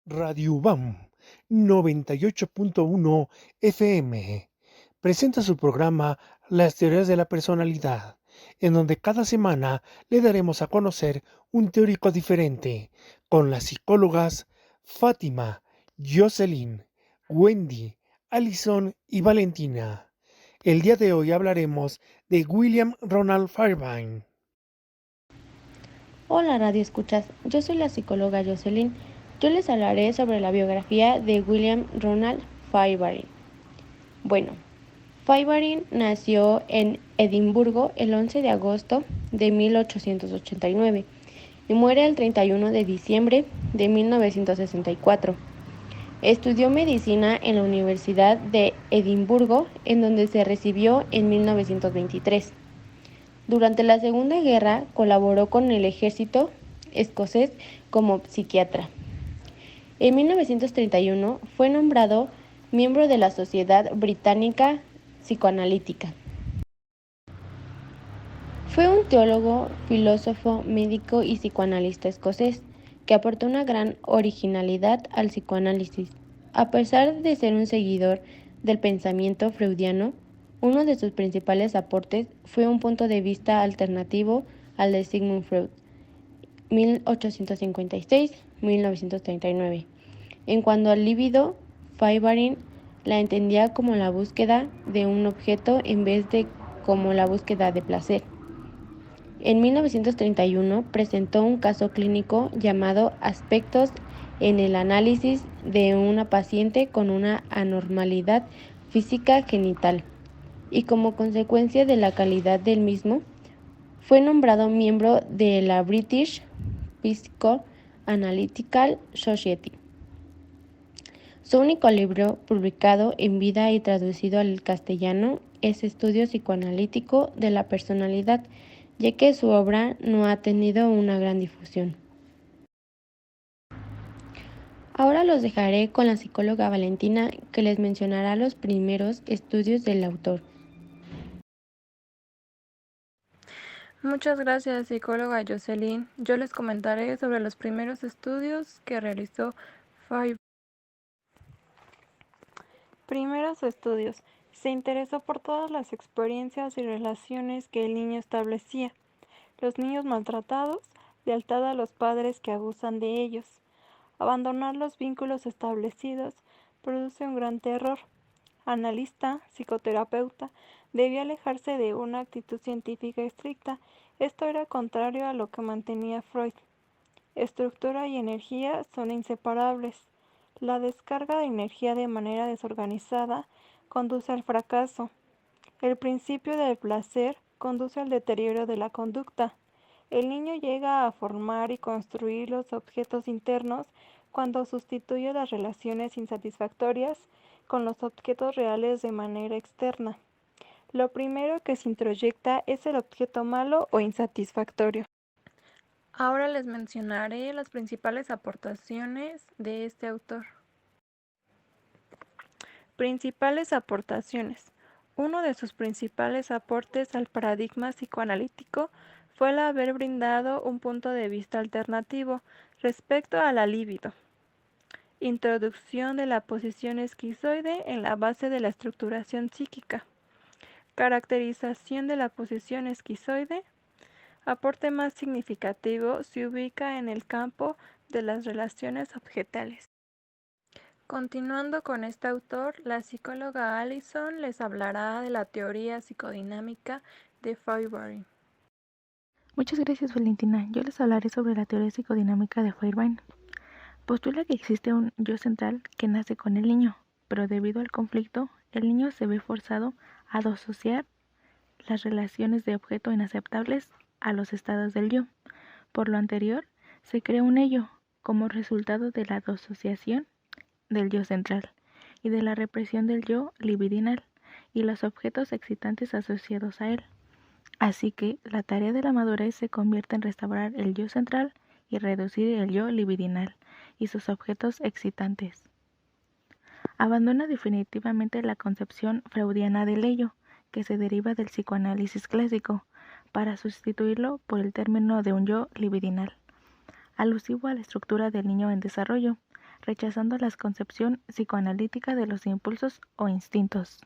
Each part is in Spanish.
Radio UBAM 98.1 FM presenta su programa Las teorías de la personalidad, en donde cada semana le daremos a conocer un teórico diferente, con las psicólogas Fátima, Jocelyn, Wendy, Alison y Valentina. El día de hoy hablaremos de William Ronald Fairbairn. Hola Radio Escuchas, yo soy la psicóloga Jocelyn. Yo les hablaré sobre la biografía de William Ronald Fairbairn. Bueno, Fairbairn nació en Edimburgo el 11 de agosto de 1889 y muere el 31 de diciembre de 1964. Estudió medicina en la Universidad de Edimburgo, en donde se recibió en 1923. Durante la Segunda Guerra colaboró con el ejército escocés como psiquiatra. En 1931 fue nombrado miembro de la Sociedad Británica Psicoanalítica. Fue un teólogo, filósofo, médico y psicoanalista escocés que aportó una gran originalidad al psicoanálisis. A pesar de ser un seguidor del pensamiento freudiano, uno de sus principales aportes fue un punto de vista alternativo al de Sigmund Freud, 1856-1939. En cuanto al libido, Fairbairn la entendía como la búsqueda de un objeto en vez de como la búsqueda de placer. En 1931 presentó un caso clínico llamado Aspectos en el análisis de una paciente con una anormalidad física genital, y como consecuencia de la calidad del mismo, fue nombrado miembro de la British Psychoanalytical Society. Su único libro publicado en vida y traducido al castellano es Estudio psicoanalítico de la personalidad, ya que su obra no ha tenido una gran difusión. Ahora los dejaré con la psicóloga Valentina, que les mencionará los primeros estudios del autor. Muchas gracias, psicóloga Jocelyn. Yo les comentaré sobre los primeros estudios que realizó Fairbairn. Primeros estudios. Se interesó por todas las experiencias y relaciones que el niño establecía. Los niños maltratados, lealtad a los padres que abusan de ellos. Abandonar los vínculos establecidos produce un gran terror. Analista, psicoterapeuta, debía alejarse de una actitud científica estricta. Esto era contrario a lo que mantenía Freud. Estructura y energía son inseparables. La descarga de energía de manera desorganizada conduce al fracaso. El principio del placer conduce al deterioro de la conducta. El niño llega a formar y construir los objetos internos cuando sustituye las relaciones insatisfactorias con los objetos reales de manera externa. Lo primero que se introyecta es el objeto malo o insatisfactorio. Ahora les mencionaré las principales aportaciones de este autor. Principales aportaciones. Uno de sus principales aportes al paradigma psicoanalítico fue el haber brindado un punto de vista alternativo respecto a la libido. Introducción de la posición esquizoide en la base de la estructuración psíquica. Caracterización de la posición esquizoide. Aporte más significativo se ubica en el campo de las relaciones objetales. Continuando con este autor, la psicóloga Alison les hablará de la teoría psicodinámica de Fairbairn. Muchas gracias, Valentina. Yo les hablaré sobre la teoría psicodinámica de Fairbairn. Postula que existe un yo central que nace con el niño, pero debido al conflicto, el niño se ve forzado a disociar las relaciones de objeto inaceptables a los estados del yo. Por lo anterior, se crea un ello como resultado de la disociación del yo central y de la represión del yo libidinal y los objetos excitantes asociados a él. Así que la tarea de la madurez se convierte en restaurar el yo central y reducir el yo libidinal y sus objetos excitantes. Abandona definitivamente la concepción freudiana del ello, que se deriva del psicoanálisis clásico, para sustituirlo por el término de un yo libidinal, alusivo a la estructura del niño en desarrollo, rechazando la concepción psicoanalítica de los impulsos o instintos.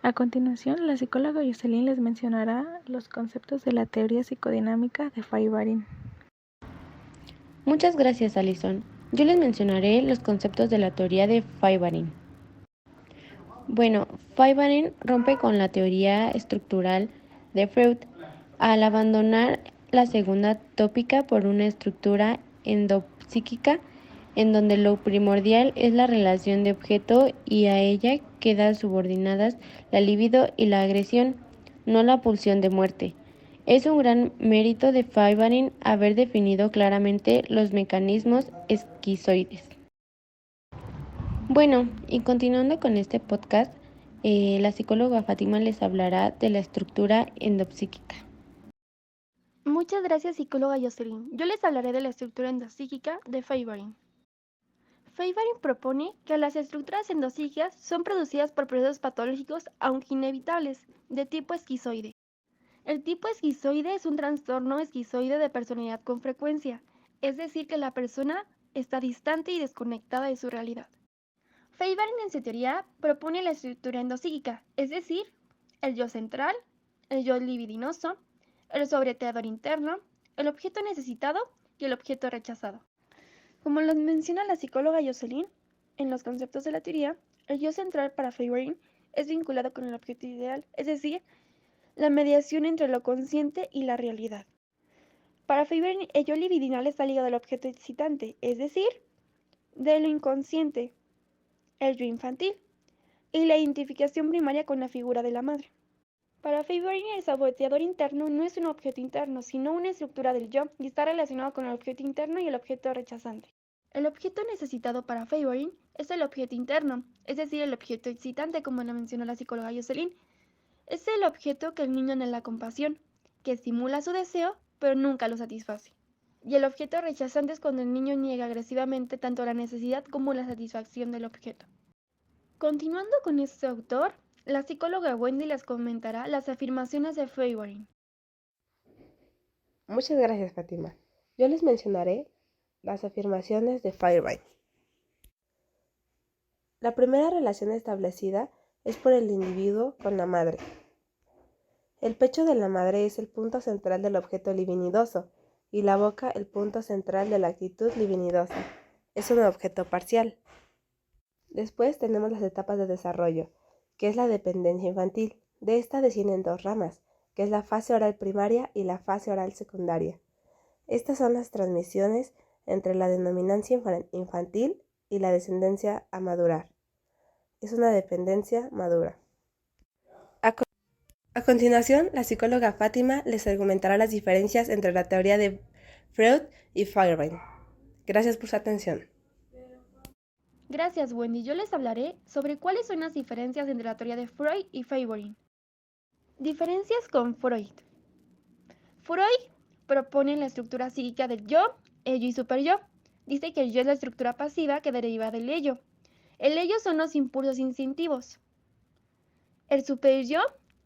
A continuación, la psicóloga Jocelyn les mencionará los conceptos de la teoría psicodinámica de Feyerabend. Muchas gracias, Alison. Yo les mencionaré los conceptos de la teoría de Feyerabend. Bueno, Feyerabend rompe con la teoría estructural de Freud al abandonar la segunda tópica por una estructura endopsíquica en donde lo primordial es la relación de objeto y a ella quedan subordinadas la libido y la agresión, no la pulsión de muerte. Es un gran mérito de Feyerabend haber definido claramente los mecanismos esquizoides. Bueno, y continuando con este podcast, la psicóloga Fátima les hablará de la estructura endopsíquica. Muchas gracias, psicóloga Jocelyn. Yo les hablaré de la estructura endopsíquica de Feyerabend. Feyerabend propone que las estructuras endopsíquicas son producidas por procesos patológicos, aunque inevitables, de tipo esquizoide. El tipo esquizoide es un trastorno esquizoide de personalidad con frecuencia, es decir, que la persona está distante y desconectada de su realidad. Feyerabend en su teoría propone la estructura endopsíquica, es decir, el yo central, el yo libidinoso, el sobreteador interno, el objeto necesitado y el objeto rechazado. Como lo menciona la psicóloga Jocelyn, en los conceptos de la teoría, el yo central para Feyerabend es vinculado con el objeto ideal, es decir, la mediación entre lo consciente y la realidad. Para Feyerabend, el yo libidinal está ligado al objeto excitante, es decir, de lo inconsciente, el yo infantil, y la identificación primaria con la figura de la madre. Para Feyerabend, el saboteador interno no es un objeto interno, sino una estructura del yo y está relacionado con el objeto interno y el objeto rechazante. El objeto necesitado para Feyerabend es el objeto interno, es decir, el objeto excitante, como lo mencionó la psicóloga Jocelyn. Es el objeto que el niño anhela con pasión, que estimula su deseo, pero nunca lo satisface. Y el objeto rechazante es cuando el niño niega agresivamente tanto la necesidad como la satisfacción del objeto. Continuando con este autor, la psicóloga Wendy les comentará las afirmaciones de Feyerabend. Muchas gracias, Fátima. Yo les mencionaré las afirmaciones de Feyerabend. La primera relación establecida es por el individuo con la madre. El pecho de la madre es el punto central del objeto libidinoso y la boca el punto central de la actitud libidinosa. Es un objeto parcial. Después tenemos las etapas de desarrollo, que es la dependencia infantil. De esta descienden dos ramas, que es la fase oral primaria y la fase oral secundaria. Estas son las transmisiones entre la denominancia infantil y la descendencia a madurar. Es una dependencia madura. A continuación, la psicóloga Fátima les argumentará las diferencias entre la teoría de Freud y Feyerabend. Gracias por su atención. Gracias, Wendy. Yo les hablaré sobre cuáles son las diferencias entre la teoría de Freud y Feyerabend. Diferencias con Freud. Freud propone la estructura psíquica del yo, ello y superyo. Dice que el yo es la estructura pasiva que deriva del ello. El ello son los impulsos instintivos. El superyo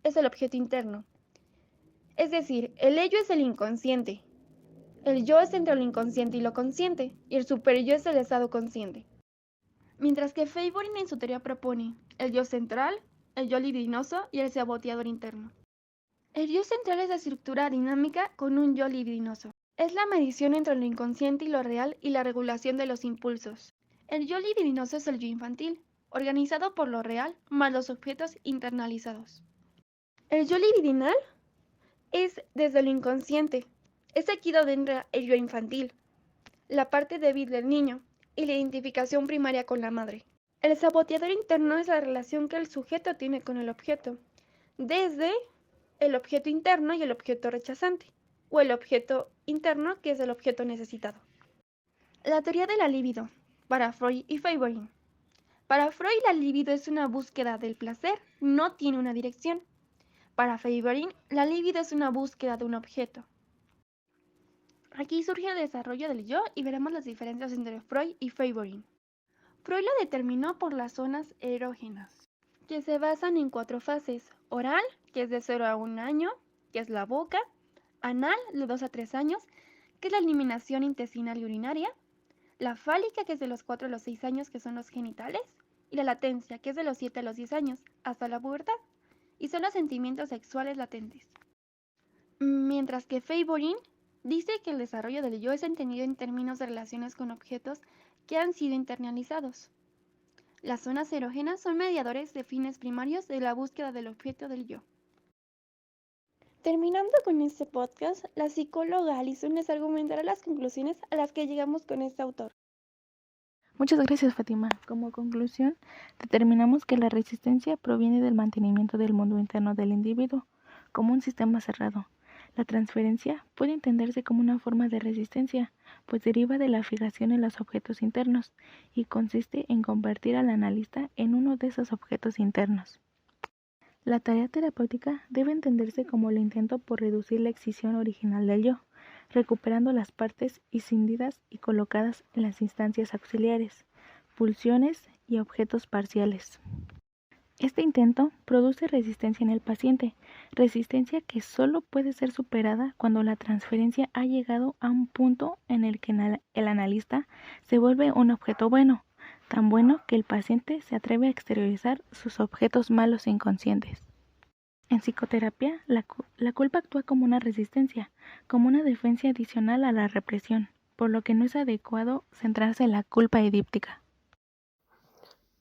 es el objeto interno. Es decir, el ello es el inconsciente. El yo es entre lo inconsciente y lo consciente, y el superyo es el estado consciente. Mientras que Feyerabend en su teoría propone el yo central, el yo libidinoso y el saboteador interno. El yo central es la estructura dinámica con un yo libidinoso. Es la medición entre lo inconsciente y lo real y la regulación de los impulsos. El yo libidinoso es el yo infantil, organizado por lo real más los objetos internalizados. El yo libidinal es desde lo inconsciente. Es aquí donde entra el yo infantil, la parte débil del niño y la identificación primaria con la madre. El saboteador interno es la relación que el sujeto tiene con el objeto, desde el objeto interno y el objeto rechazante, o el objeto interno que es el objeto necesitado. La teoría de la libido, para Freud y Feyerabend. Para Freud la libido es una búsqueda del placer, no tiene una dirección. Para Feyerabend la libido es una búsqueda de un objeto. Aquí surge el desarrollo del yo y veremos las diferencias entre Freud y Feyerabend. Freud lo determinó por las zonas erógenas, que se basan en 4 fases: oral, que es de 0 a 1 año, que es la boca; anal, de 2 a 3 años, que es la eliminación intestinal y urinaria; la fálica, que es de los 4 a los 6 años, que son los genitales, y la latencia, que es de los 7 a los 10 años, hasta la pubertad, y son los sentimientos sexuales latentes. Mientras que Favoring dice que el desarrollo del yo es entendido en términos de relaciones con objetos que han sido internalizados. Las zonas erógenas son mediadores de fines primarios de la búsqueda del objeto del yo. Terminando con este podcast, la psicóloga Alison les argumentará las conclusiones a las que llegamos con este autor. Muchas gracias, Fátima. Como conclusión, determinamos que la resistencia proviene del mantenimiento del mundo interno del individuo como un sistema cerrado. La transferencia puede entenderse como una forma de resistencia, pues deriva de la fijación en los objetos internos y consiste en convertir al analista en uno de esos objetos internos. La tarea terapéutica debe entenderse como el intento por reducir la excisión original del yo, recuperando las partes escindidas y colocadas en las instancias auxiliares, pulsiones y objetos parciales. Este intento produce resistencia en el paciente, resistencia que solo puede ser superada cuando la transferencia ha llegado a un punto en el que el analista se vuelve un objeto bueno, tan bueno que el paciente se atreve a exteriorizar sus objetos malos e inconscientes. En psicoterapia, la culpa actúa como una resistencia, como una defensa adicional a la represión, por lo que no es adecuado centrarse en la culpa edíptica.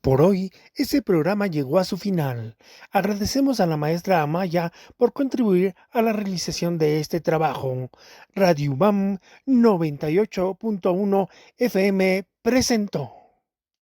Por hoy, ese programa llegó a su final. Agradecemos a la maestra Amaya por contribuir a la realización de este trabajo. Radio UVAM 98.1 FM presentó.